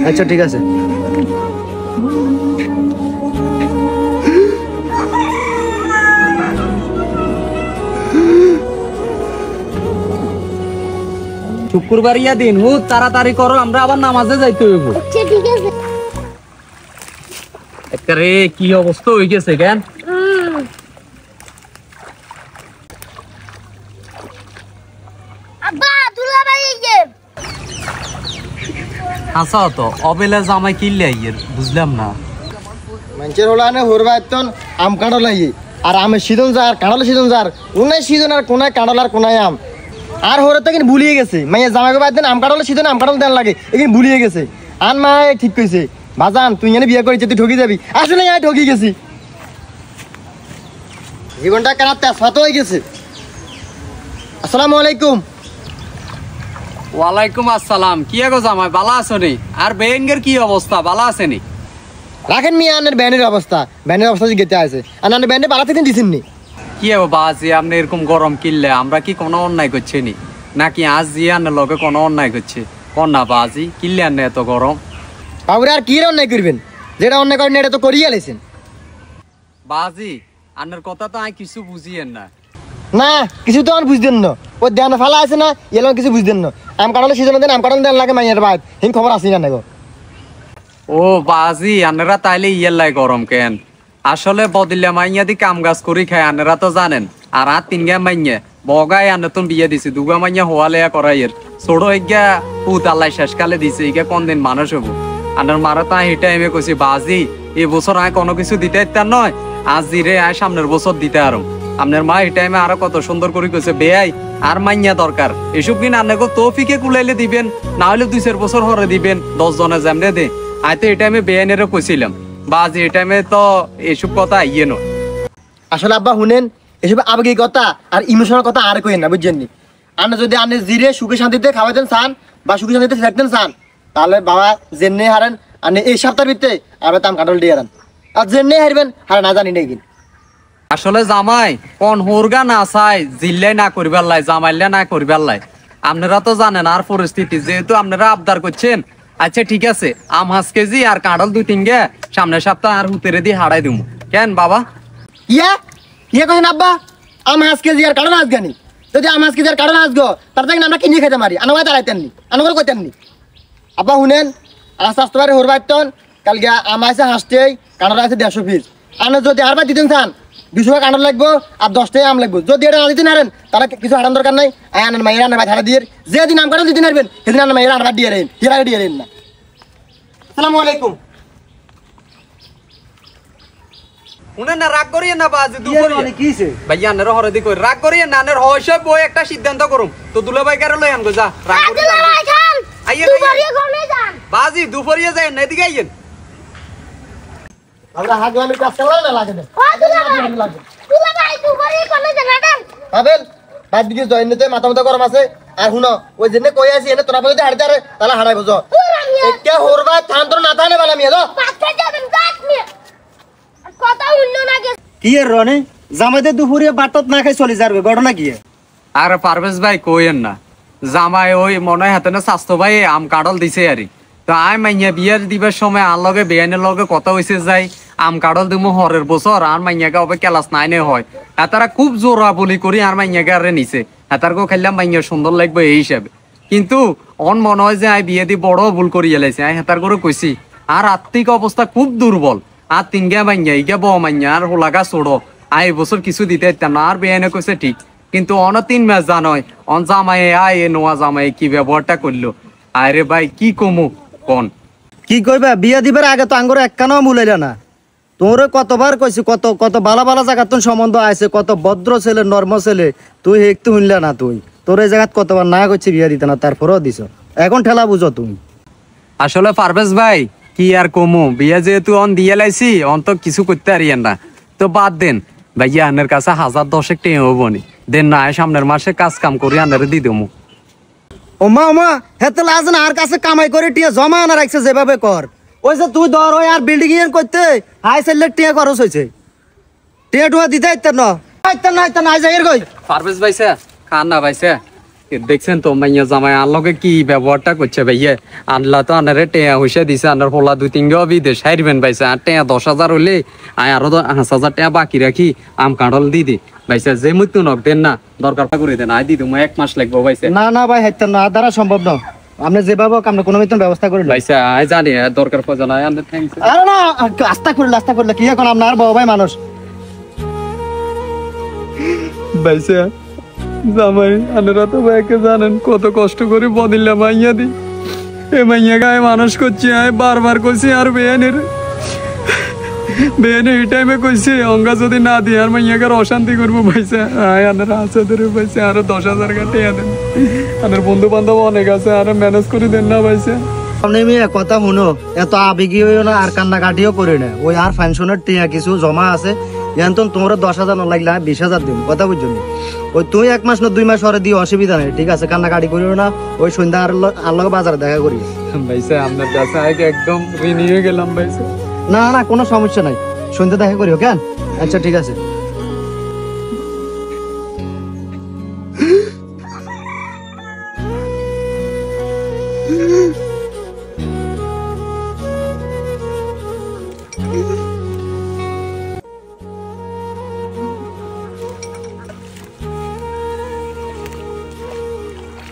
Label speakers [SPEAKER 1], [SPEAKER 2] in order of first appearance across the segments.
[SPEAKER 1] আচ্ছা ঠিক আছে।
[SPEAKER 2] শুক্রবার ইয়া দিন হুত তাড়াতাড়ি করো, আমরা আবার নামাজে যাইতে হইব।
[SPEAKER 3] আচ্ছা ঠিক আছে।
[SPEAKER 2] একারে কি অবস্থা হয়ে গেছে কেন?
[SPEAKER 3] আব্বা দুলাভাই যে
[SPEAKER 2] আচ্ছা তো অবেলা জামাই কিনলে আইয়ের বুঝলাম না।
[SPEAKER 1] মানুষের হলানে হরবায়তন আম কাঁড়ল আইয়ে আর আমের সিজন যার কাঁড়ল সিজন যার কোনায় সিজন আর কোনায় কাঁড়ল আর কোনায় আম আর হরে তো কিন্তু ভুলিয়ে গেছে মাইয়া জামাইকে বাদ দেন আম কাঁড়ল সিজন আম কাঁড়ল দেন লাগে এখানে ভুলিয়ে গেছে। আন মা ঠিক কইছে বাজান তুই এনে বিয়ে করেছিস তুই ঠকি যাবি, আসলে আমি ঠকি গেছি, জীবনটা কেন তেজপাত হয়ে গেছে। আসসালামু আলাইকুম।
[SPEAKER 2] ওয়ালাইকুম আসসালাম। কি গো জামাই বালা আছো নি? আর বেঙ্গের কি অবস্থা, বালা আছে নি?
[SPEAKER 1] রাখেন মিয়া আনের ব্যানের অবস্থা যে গেতে আছে আর আনের ব্যান্ডে পালা থেকে দিছেন নি।
[SPEAKER 2] কি হবে বাজি আপনি এরকম গরম কিনলে আমরা কি কোনো অন্যায় করছি নি নাকি আজ দিয়ে আনের লগে কোনো অন্যায় করছে? কোন না বাজি কিনলে আনে এত গরম?
[SPEAKER 1] বাবুরে আর কি অন্যায় করবেন, যেটা অন্যায় করেন এটা তো করিয়ে আলাইছেন।
[SPEAKER 2] বাজি আনের কথা তো আমি কিছু বুঝিয়েন না।
[SPEAKER 1] না কিছু তো আমার বুঝতেন না, ওই দেন ফালা আছে না এলাম কিছু বুঝতেন না। আম কাটালে সিজন দেন আম কাটালে দেন লাগে মাইয়ের বাদ হিম খবর আসি না গো।
[SPEAKER 2] ও বাজি আনেরা তাইলে ইয়েলাই গরম কেন? আসলে বদিল্লা মাইয়া দি কাম গাছ করি খায় আনেরা তো জানেন। আর তিন গা মাইয়া বগাই আনে তো বিয়ে দিছে, দুগা মাইয়া হওয়ালেয়া করাইয়ের ছোট ইগা পুত আল্লাহ শেষকালে দিছে, ইগা কোন দিন মানুষ হবো। আনার মারা তা এটা এমে কইছি বাজি এই বছর আয় কোনো কিছু দিতে ইত্যার নয়, আজ জিরে আয় সামনের বছর দিতে আরো। আপনার মা এই টাইমে আরো কত সুন্দর করে কইছে বেয়াই আর মাইয়া দরকার এসব কিনা আনাকে তৌফিকে কুলাইলে দিবেন, না হলে 2-4 বছর হরে দিবেন 10 জনের যেমনে দে। আইতে এই টাইমে বেআইনেরও কইছিলাম বাজি এই টাইমে তো এসব কথা ইয়ে নয়।
[SPEAKER 1] আসলে আব্বা শুনেন এসব আবেগিক কথা আর ইমোশনাল কথা আর কইেন না বুঝছেন নি। আনে যদি আনে জিরে সুখে শান্তিতে খাওয়াইতেন চান বা সুখে শান্তিতে থাকতেন চান তাহলে বাবা জেনে হারেন আনে এই সপ্তাহের ভিতরে আর তাম কাটল দিয়ে হারান, আর জেনে হারবেন হারে না জানি নাকি।
[SPEAKER 2] আসলে জামাই কোন হুরগা না চাই জিল্লাই না করিবার লাই জামাইলে না করিবার লাই। আপনারা তো জানেন আর পরিস্থিতি যেহেতু আপনারা আবদার করছেন। আচ্ছা ঠিক আছে আম 5 কেজি আর কাঁঠাল 2-3 গে সামনের সপ্তাহ আর হুতেরে দিয়ে হারাই দিব কেন বাবা?
[SPEAKER 1] ইয়ে কইছেন আব্বা আম 5 কেজি আর কাটল আসগানি, যদি আম 5 কেজি আর কাটল আসগো তার থেকে আমরা কিনে খেতে মারি আনো দাঁড়াইতেন নি আনো করে কইতেন নি। আব্বা শুনেন আস্তে আস্তে বারে হরবাইতন কালকে আম আছে হাসতেই কাঁঠাল আছে 150 পিস। আনে যদি আরবার দিতেন চান 200 টাকা কাঁঠাল লাগবো আর 10 টাকা আম লাগবো। যদি এটা না দিতে নারেন তাহলে কিছু হারান দরকার নাই, আনের মাইয়ের আনের ভাই হারা দিয়ে যেদিন আম কাঁঠাল দিতে নারবেন সেদিন আনের মাইয়ের আনবার দিয়ে রেন হিরা দিয়ে রেন না। আসসালামু আলাইকুম।
[SPEAKER 2] উনি না রাগ করিয়ে না বাজি দুপুরে কি হইছে ভাইয়া আনের হরে দি কই রাগ করিয়ে না আনের হইছে বই একটা সিদ্ধান্ত করুম তো দুলা ভাই কারে লই আনগো যা রাগ করি আইয়ে দুপুরে কোনে যান বাজি দুপুরে যাই না এদিকে আইয়েন।
[SPEAKER 1] আমরা হাগলামি কাজ করলা না লাগে না
[SPEAKER 3] ও দুলা ভাই দুপুরে কোনে যান আডান
[SPEAKER 1] আবেল বাদ দিকে জয়েনতে মাথা মাথা গরম আছে আর হুনো ওই জেনে কই আছি এনে তোরা বলতে হাড়তে আরে তালা হাড়াই বুঝো একটা হরবা থান্তর না থানে বালা মিয়া দো
[SPEAKER 3] পাঁচটা যাবেন দাঁত নিয়ে কথা হইল না গে
[SPEAKER 1] কি এর রনে জামাইতে দুপুরে বাটত না খাই চলে যাবে ঘটনা কি?
[SPEAKER 2] আর পারভেজ ভাই কইেন না জামাই ওই মনে হাতে না স্বাস্থ্য ভাই আম কাঁঠাল দিছে আরে তো আই মাইয়া বিয়ার দিবার সময় আর লগে বেআইনের লগে কথা হইছে যাই আম কাঁঠাল দিমু হরের বছর আর মাইয়াকে হবে ক্লাস 9-এ হয় এতারা খুব জোরা বলি করি আর মাইয়াকে আরে নিছে এতারকেও খাইলাম মাইয়া সুন্দর লাগবে এই হিসাবে। কিন্তু অন মনে হয় যে আই বিয়ে দি বড় ভুল করি এলাইছে আই হেতার করে কইছি আর আর্থিক অবস্থা খুব দুর্বল আর 3 গা মাইয়া ইগা বউ মাইয়া আর হোলাগা ছোড়ো আই বছর কিছু দিতে ইত্যাম না আর বেআইনে কইছে ঠিক কিন্তু অন 3 মাস জানয় অন জামাই আয় এ নোয়া জামাই কি ব্যবহারটা করলো। আরে ভাই কি কমু কোন
[SPEAKER 4] কি কইবা বিয়া দিবার আগে তো আঙ্গুর একখানো মুলাইলা না। তোরে কতবার কইছি কত কত বালা বালা জায়গা তোর সম্বন্ধ আছে কত ভদ্র ছেলে নর্ম ছেলে তুই একটু শুনলা না তুই তোর এই জায়গাত কতবার না করছি বিয়া দিতে না তারপরেও দিছ এখন ঠেলা বুঝো তুমি।
[SPEAKER 2] আসলে পারভেজ ভাই কি আর কমু বিয়া যেহেতু অন দিয়ে লাইছি অন তো কিছু করতে পারিয়েন না তো বাদ দেন ভাইয়া আনের কাছে 1000-10 টাকা হবো নি দেন না সামনের মাসে কাজ কাম করি আনারে দি দেবো।
[SPEAKER 4] ওমা ওমা হেতে লাজ না আর কাছে কামাই করে টিয়া জমা না রাখছে যেভাবে কর ওই যে তুই ধর ওই আর বিল্ডিং এর করতে হাই সেলে টিয়া খরচ হয়েছে টিয়া টুয়া দিতে ইত্যার না ইত্যার না যাই এর কই
[SPEAKER 2] পারভেজ ভাইসা খান না ভাইসা দেখছেন তো মাইয়া জামাই আনলকে কি ব্যবহারটা করছে ভাইয়া আনলা তো আনারে টেয়া হইসা দিছে আনার হোলা 2-3 গো বিদেশ হাইরবেন পাইছে আর টেয়া 10,000 হইলে আয় আরো 5,000 টাকা বাকি রাখি আম কাঁঠাল দি দি ভাইসা যে মৃত্যু নক দেন না দরকার করে দেন আই দি তুমি 1 মাস লাগবো ভাইসা
[SPEAKER 4] না না ভাই হাইতেন না আর দ্বারা সম্ভব না আপনি যেভাবে হোক আপনি কোনো মতন ব্যবস্থা করে নেন
[SPEAKER 2] ভাইসা আই জানি দরকার পড়ে না আন্দার থ্যাঙ্কস
[SPEAKER 4] আরে না আস্তা করলে কি এখন আপনার বড় ভাই মানুষ
[SPEAKER 2] ভাইসা জামাই আনারা তো ভাইকে জানেন কত কষ্ট করে বদিল্লা মাইয়া দি এ মাইয়া গায়ে মানুষ করছি আয় বারবার কইছি আর বেয়ানের এই টাইমে কইছে অঙ্গা যদি না দিই আর মাইয়াকে অশান্তি করবো ভাইসা আয় আনারা আছে ধরে ভাইসা আরো 10,000 টাকা দেন আনার বন্ধু বান্ধব অনেক আছে আরো ম্যানেজ করে দেন না ভাইসা
[SPEAKER 4] আপনি মেয়ে কথা শুনো এত আবেগী হইও না আর কান্নাকাটিও করে না ওই আর ফাংশনের টিয়া কিছু জমা আছে এখন তোমরা 10,000 না লাগলে 20,000 দিন কথা বুঝছো ওই তুই 1 মাস না 2 মাস পরে দিয়ে অসুবিধা নেই ঠিক আছে কান্নাকাটি করিও না ওই সন্ধ্যা আর লগে বাজারে দেখা করি
[SPEAKER 2] ভাইসা আপনার কাছে আগে একদম ঋণী হয়ে গেলাম ভাইসা
[SPEAKER 4] না না কোনো সমস্যা নাই সন্ধ্যা দেখা করিও কেন আচ্ছা ঠিক আছে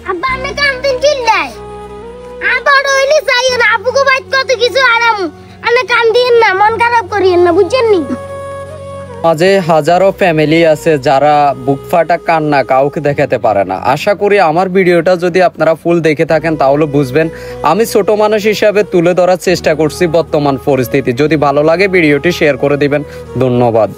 [SPEAKER 3] আব্বা আমি কান্দিন চিল্লাই আবার হইলে চাই না আপুকে বাইত কত কিছু আরাম আমি কান্দিন না মন খারাপ করিয়েন না বুঝছেন নি
[SPEAKER 2] মাঝে হাজারো ফ্যামিলি আছে যারা বুক ফাটা কান্না কাউকে দেখাতে পারে না আশা করি আমার ভিডিওটা যদি আপনারা ফুল দেখে থাকেন তাহলে বুঝবেন আমি ছোট মানুষ হিসাবে তুলে ধরার চেষ্টা করছি বর্তমান পরিস্থিতি যদি ভালো লাগে ভিডিওটি শেয়ার করে দিবেন ধন্যবাদ।